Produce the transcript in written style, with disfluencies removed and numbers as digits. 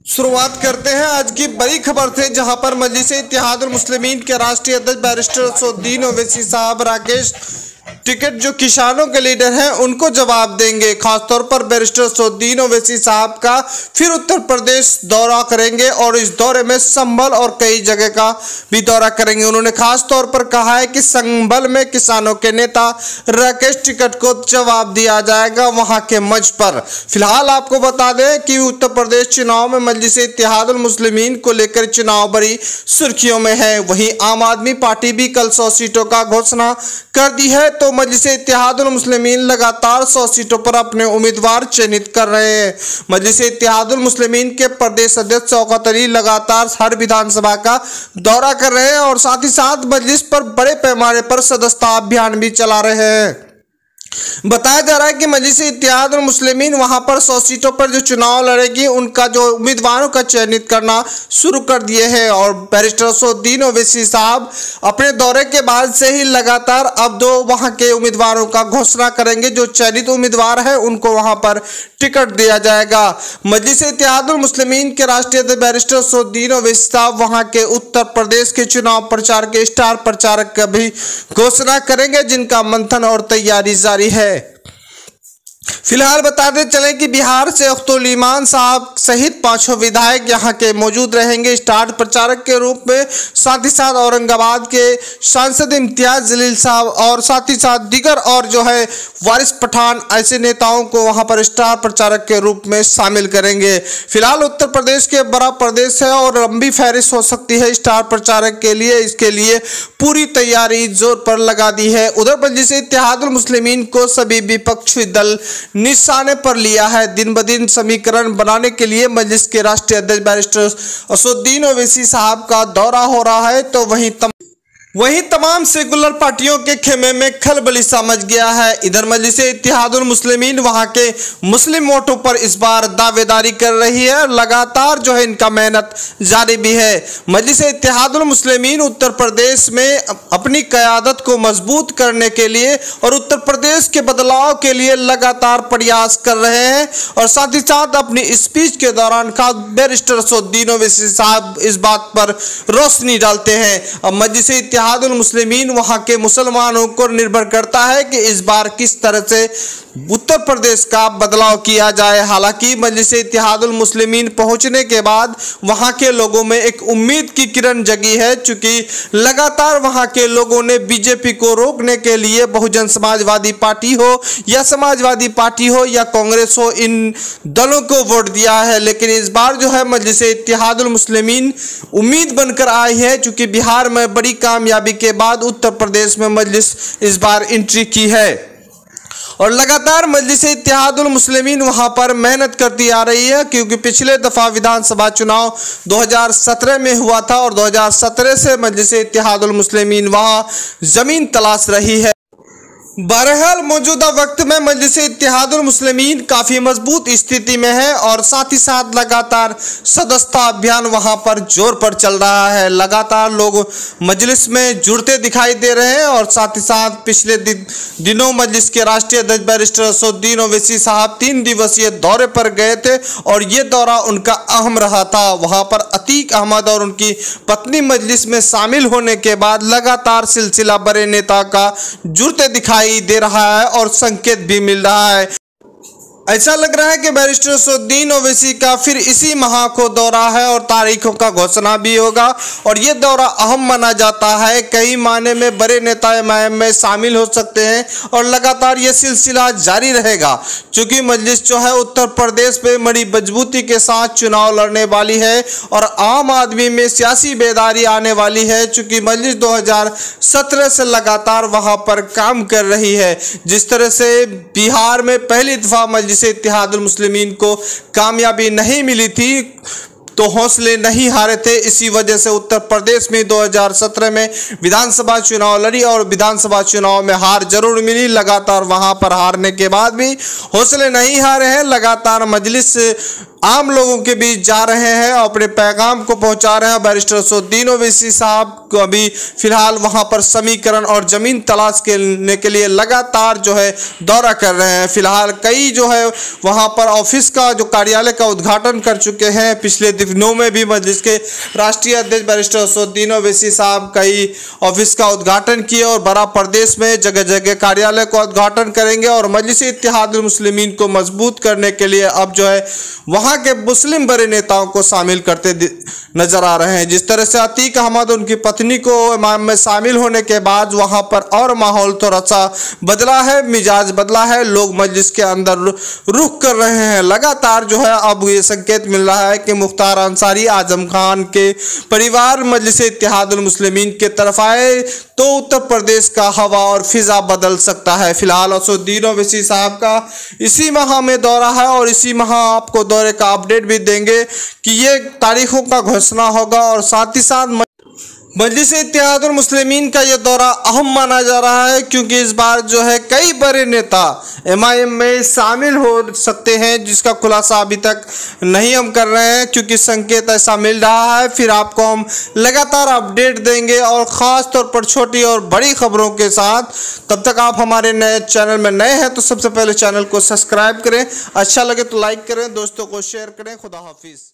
शुरुआत करते हैं आज की बड़ी खबर से, जहां पर मजलिस-ए-इत्तेहादुल मुस्लिमीन के राष्ट्रीय अध्यक्ष बैरिस्टर असदुद्दीन ओवैसी साहब राकेश टिकट जो किसानों के लीडर हैं उनको जवाब देंगे। खासतौर पर बैरिस्टर असदुद्दीन ओवैसी साहब का फिर उत्तर प्रदेश दौरा करेंगे और इस दौरे में संभल और कई जगह का भी दौरा करेंगे। उन्होंने खास तौर पर कहा है कि संभल में किसानों के नेता राकेश टिकट को जवाब दिया जाएगा वहां के मंच पर। फिलहाल आपको बता दें कि उत्तर प्रदेश चुनाव में मजलिस-ए-इत्तेहादुल मुस्लिमीन को लेकर चुनाव बड़ी सुर्खियों में है। वहीं आम आदमी पार्टी भी कल 100 सीटों का घोषणा कर दी है, तो मजलिस-ए-इत्तेहादुल मुस्लिमीन लगातार 100 सीटों पर अपने उम्मीदवार चयनित कर रहे हैं। मजलिस-ए-इत्तेहादुल मुस्लिमीन के प्रदेश अध्यक्ष शौकत अली लगातार हर विधानसभा का दौरा कर रहे हैं और साथ ही साथ मजलिस पर बड़े पैमाने पर सदस्यता अभियान भी चला रहे हैं। बताया जा रहा है कि मजलिस-ए-इत्तेहादुल मुस्लिमीन वहां पर 100 सीटों पर जो चुनाव लड़ेगी उनका जो उम्मीदवारों का चयनित करना शुरू कर दिए हैं और बैरिस्टर असदुद्दीन ओवैसी साहब अपने दौरे के बाद से ही लगातार अब दो वहां के उम्मीदवारों का घोषणा करेंगे। जो चयनित उम्मीदवार है उनको वहां पर टिकट दिया जाएगा। मजलिस-ए-इत्तेहादुल मुस्लिमीन के राष्ट्रीय अध्यक्ष बैरिस्टर असदुद्दीन ओवैसी साहब वहां के उत्तर प्रदेश के चुनाव प्रचार के स्टार प्रचारक का भी घोषणा करेंगे, जिनका मंथन और तैयारी जारी है। फिलहाल बताते चलें कि बिहार से अख्तरुल ईमान साहब सहित 5 विधायक यहां के मौजूद रहेंगे स्टार प्रचारक के रूप में। साथ ही साथ औरंगाबाद के सांसद इम्तियाज जलील साहब और साथ ही साथ दीगर और जो है वारिस पठान ऐसे नेताओं को वहां पर स्टार प्रचारक के रूप में शामिल करेंगे। फिलहाल उत्तर प्रदेश के बड़ा प्रदेश है और लंबी फहरिस्त हो सकती है स्टार प्रचारक के लिए। इसके लिए पूरी तैयारी जोर पर लगा दी है। उधर मजलिस-ए-इत्तेहादुल मुस्लिमीन को सभी विपक्षी दल निशाने पर लिया है। दिन ब दिन समीकरण बनाने के लिए मजलिस के राष्ट्रीय अध्यक्ष बैरिस्टर असदुद्दीन ओवैसी साहब का दौरा हो रहा है, तो वहीं तमाम सेकुलर पार्टियों के खेमे में खलबली सा मच गया है। इधर मजलिस-ए-इत्तेहादुल मुस्लिमीन वहां के मुस्लिम वोटों पर इस बार दावेदारी कर रही है और लगातार जो है इनका मेहनत जारी भी है। मजलिस-ए-इत्तेहादुल मुस्लिमीन उत्तर प्रदेश में अपनी क़यादत को मजबूत करने के लिए और उत्तर प्रदेश के बदलाव के लिए लगातार प्रयास कर रहे हैं और साथ ही साथ अपनी स्पीच के दौरान खास बैरिस्टर असदुद्दीन ओवैसी साहब इस बात पर रोशनी डालते हैं। अब मजलिस-ए-इत्तेहादुल मुस्लिमीन वहां के मुसलमानों को निर्भर करता है कि इस बार किस तरह से उत्तर प्रदेश का बदलाव किया जाए। हालांकि मजलिस-ए-इत्तेहादुल मुस्लिमीन पहुंचने के बाद वहां के लोगों में एक उम्मीद की किरण जगी है, चूंकि लगातार वहां के लोगों ने बीजेपी को रोकने के लिए बहुजन समाजवादी पार्टी हो या समाजवादी पार्टी हो या कांग्रेस हो, इन दलों को वोट दिया है। लेकिन इस बार जो है मजलिस-ए-इत्तेहादुल मुस्लिमीन उम्मीद बनकर आई है, चूंकि बिहार में बड़ी कामयाबी के बाद उत्तर प्रदेश में मजलिस इस बार एंट्री की है और लगातार मजलिस-ए-इत्तेहादुल मुस्लिमीन वहां पर मेहनत करती आ रही है, क्योंकि पिछले दफा विधानसभा चुनाव 2017 में हुआ था और 2017 से मजलिस-ए-इत्तेहादुल मुस्लिमीन वहां जमीन तलाश रही है। बहरहाल मौजूदा वक्त में मजलिस-ए-इत्तेहादुल मुस्लिमीन काफ़ी मजबूत स्थिति में है और साथ ही साथ लगातार सदस्यता अभियान वहां पर जोर पर चल रहा है। लगातार लोग मजलिस में जुड़ते दिखाई दे रहे हैं और साथ ही साथ पिछले दिनों मजलिस के राष्ट्रीय अध्यक्ष बैरिस्टर असदुद्दीन ओवैसी साहब 3 दिवसीय दौरे पर गए थे और ये दौरा उनका अहम रहा था। वहां पर अतीक अहमद और उनकी पत्नी मजलिस में शामिल होने के बाद लगातार सिलसिला बड़े नेता का जुड़ते दिखाई दे रहा है और संकेत भी मिल रहा है। ऐसा लग रहा है कि बैरिस्टर असदुद्दीन ओवैसी का फिर इसी माह को दौरा है और तारीखों का घोषणा भी होगा और ये दौरा अहम माना जाता है। कई मायने में बड़े नेता एमआईएम में शामिल हो सकते हैं और लगातार ये सिलसिला जारी रहेगा, क्योंकि मजलिस जो है उत्तर प्रदेश में बड़ी मजबूती के साथ चुनाव लड़ने वाली है और आम आदमी में सियासी बेदारी आने वाली है, चूँकि मजलिस 2017 से लगातार वहाँ पर काम कर रही है। जिस तरह से बिहार में पहली दफा मजलिस-ए-इत्तेहादुल मुस्लिमीन को कामयाबी नहीं मिली थी तो हौसले नहीं हारे थे, इसी वजह से उत्तर प्रदेश में 2017 में विधानसभा चुनाव लड़ी और विधानसभा चुनाव में हार जरूर मिली। लगातार वहां पर हारने के बाद भी हौसले नहीं हारे हैं। लगातार मजलिस आम लोगों के बीच जा रहे हैं और अपने पैगाम को पहुंचा रहे हैं। बैरिस्टर असदुद्दीन ओवैसी साहब को अभी फिलहाल वहां पर समीकरण और जमीन तलाश करने के लिए लगातार जो है दौरा कर रहे हैं। फिलहाल कई जो है वहां पर ऑफिस का जो कार्यालय का उद्घाटन कर चुके हैं। पिछले दिनों में भी मजलिस के राष्ट्रीय अध्यक्ष बैरिस्टर असदुद्दीन ओवैसी साहब कई ऑफिस का उद्घाटन किए और बड़ा प्रदेश में जगह जगह कार्यालय का उद्घाटन करेंगे और मजलिस इत्तेहादुल मुस्लिमीन को मजबूत करने के लिए अब जो है वहां के मुस्लिम बड़े नेताओं को शामिल करते नजर आ रहे हैं। जिस तरह से अतीक अहमद उनकी पत्नी को इमाम में शामिल होने के बाद वहां पर और माहौल थोड़ा सा बदला है, मिजाज बदला है, लोग मजलिस के अंदर रुख कर रहे हैं। लगातार जो है अब ये संकेत मिल रहा है कि मुख्तार अंसारी, आजम खान के परिवार मजलिस इत्तेहादुल मुस्लिमीन के तरफ आए तो उत्तर प्रदेश का हवा और फिजा बदल सकता है। फिलहाल असदुद्दीन ओवैसी साहब का इसी माह में दौरा है और इसी माह आपको दौरे का अपडेट भी देंगे कि ये तारीखों का घोषणा होगा और साथ ही साथ मजलिस इत्तेहादुल मुस्लिमीन का यह दौरा अहम माना जा रहा है क्योंकि इस बार जो है कई बड़े नेता MIM में शामिल हो सकते हैं, जिसका खुलासा अभी तक नहीं हम कर रहे हैं क्योंकि संकेत ऐसा मिल रहा है। फिर आपको हम लगातार अपडेट देंगे और ख़ास तौर पर छोटी और बड़ी खबरों के साथ। तब तक आप हमारे नए चैनल में नए हैं तो सबसे पहले चैनल को सब्सक्राइब करें, अच्छा लगे तो लाइक करें, दोस्तों को शेयर करें। खुदा हाफिज़।